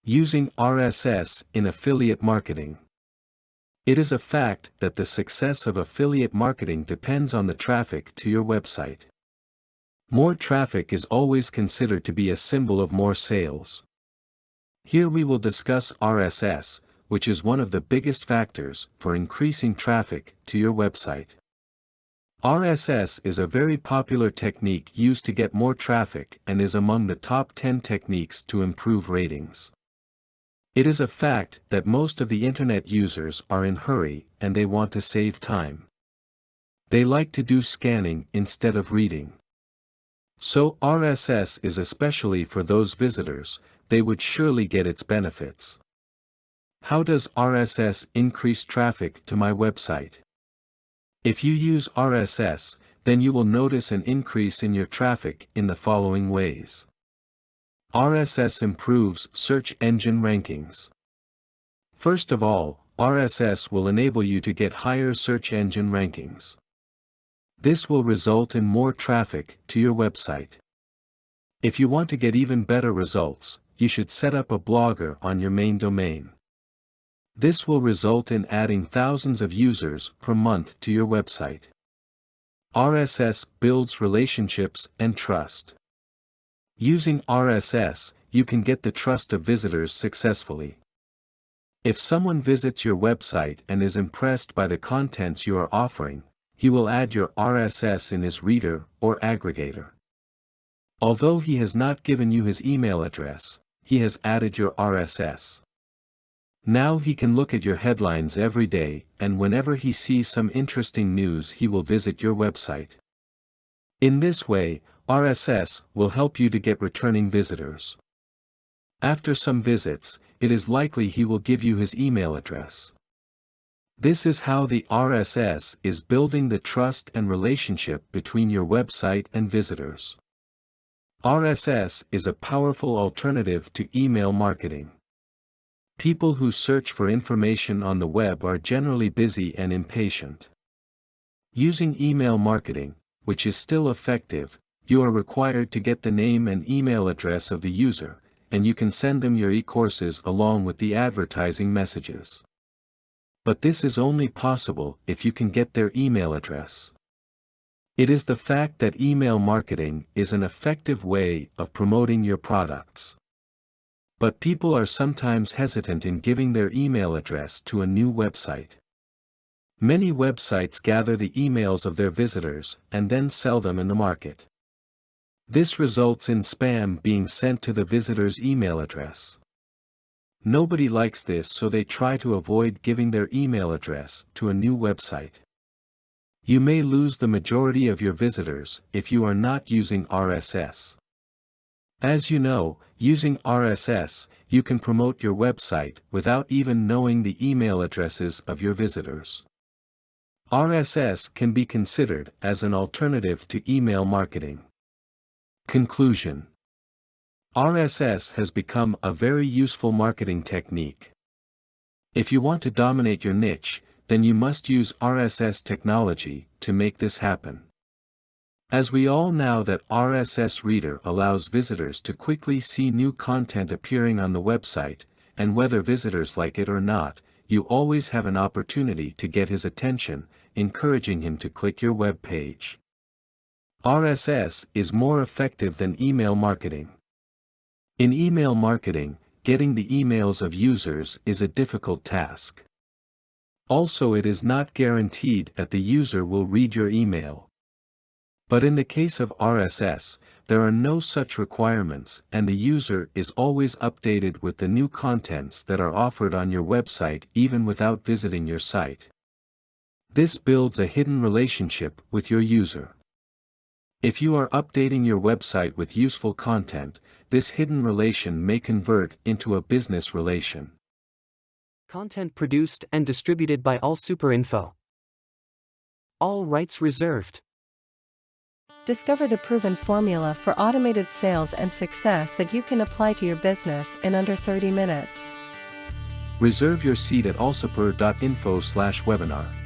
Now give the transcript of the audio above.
Using RSS in affiliate marketing. It is a fact that the success of affiliate marketing depends on the traffic to your website. More traffic is always considered to be a symbol of more sales. Here we will discuss RSS, which is one of the biggest factors for increasing traffic to your website. RSS is a very popular technique used to get more traffic and is among the top 10 techniques to improve ratings. It is a fact that most of the internet users are in a hurry and they want to save time. They like to do scanning instead of reading. So RSS is especially for those visitors, they would surely get its benefits. How does RSS increase traffic to my website? If you use RSS, then you will notice an increase in your traffic in the following ways. RSS improves search engine rankings. First of all, RSS will enable you to get higher search engine rankings. This will result in more traffic to your website. If you want to get even better results, you should set up a blogger on your main domain. This will result in adding thousands of users per month to your website. RSS builds relationships and trust. Using RSS, you can get the trust of visitors successfully. If someone visits your website and is impressed by the contents you are offering, he will add your RSS in his reader or aggregator. Although he has not given you his email address, he has added your RSS. Now he can look at your headlines every day, and whenever he sees some interesting news he will visit your website. In this way, RSS will help you to get returning visitors. After some visits, it is likely he will give you his email address. This is how the RSS is building the trust and relationship between your website and visitors. RSS is a powerful alternative to email marketing. People who search for information on the web are generally busy and impatient. Using email marketing, which is still effective, you are required to get the name and email address of the user, and you can send them your e-courses along with the advertising messages. But this is only possible if you can get their email address. It is the fact that email marketing is an effective way of promoting your products. But people are sometimes hesitant in giving their email address to a new website. Many websites gather the emails of their visitors and then sell them in the market. This results in spam being sent to the visitor's email address. Nobody likes this, so they try to avoid giving their email address to a new website. You may lose the majority of your visitors if you are not using RSS. As you know, using RSS, you can promote your website without even knowing the email addresses of your visitors. RSS can be considered as an alternative to email marketing. Conclusion: RSS has become a very useful marketing technique. If you want to dominate your niche, then you must use RSS technology to make this happen. As we all know that RSS Reader allows visitors to quickly see new content appearing on the website, and whether visitors like it or not, you always have an opportunity to get his attention, encouraging him to click your web page. RSS is more effective than email marketing. In email marketing, getting the emails of users is a difficult task. Also, it is not guaranteed that the user will read your email. But in the case of RSS, there are no such requirements, and the user is always updated with the new contents that are offered on your website even without visiting your site. This builds a hidden relationship with your user. If you are updating your website with useful content, this hidden relation may convert into a business relation. Content produced and distributed by AllSuperInfo. All rights reserved. Discover the proven formula for automated sales and success that you can apply to your business in under 30 minutes. Reserve your seat at allsuper.info/webinar.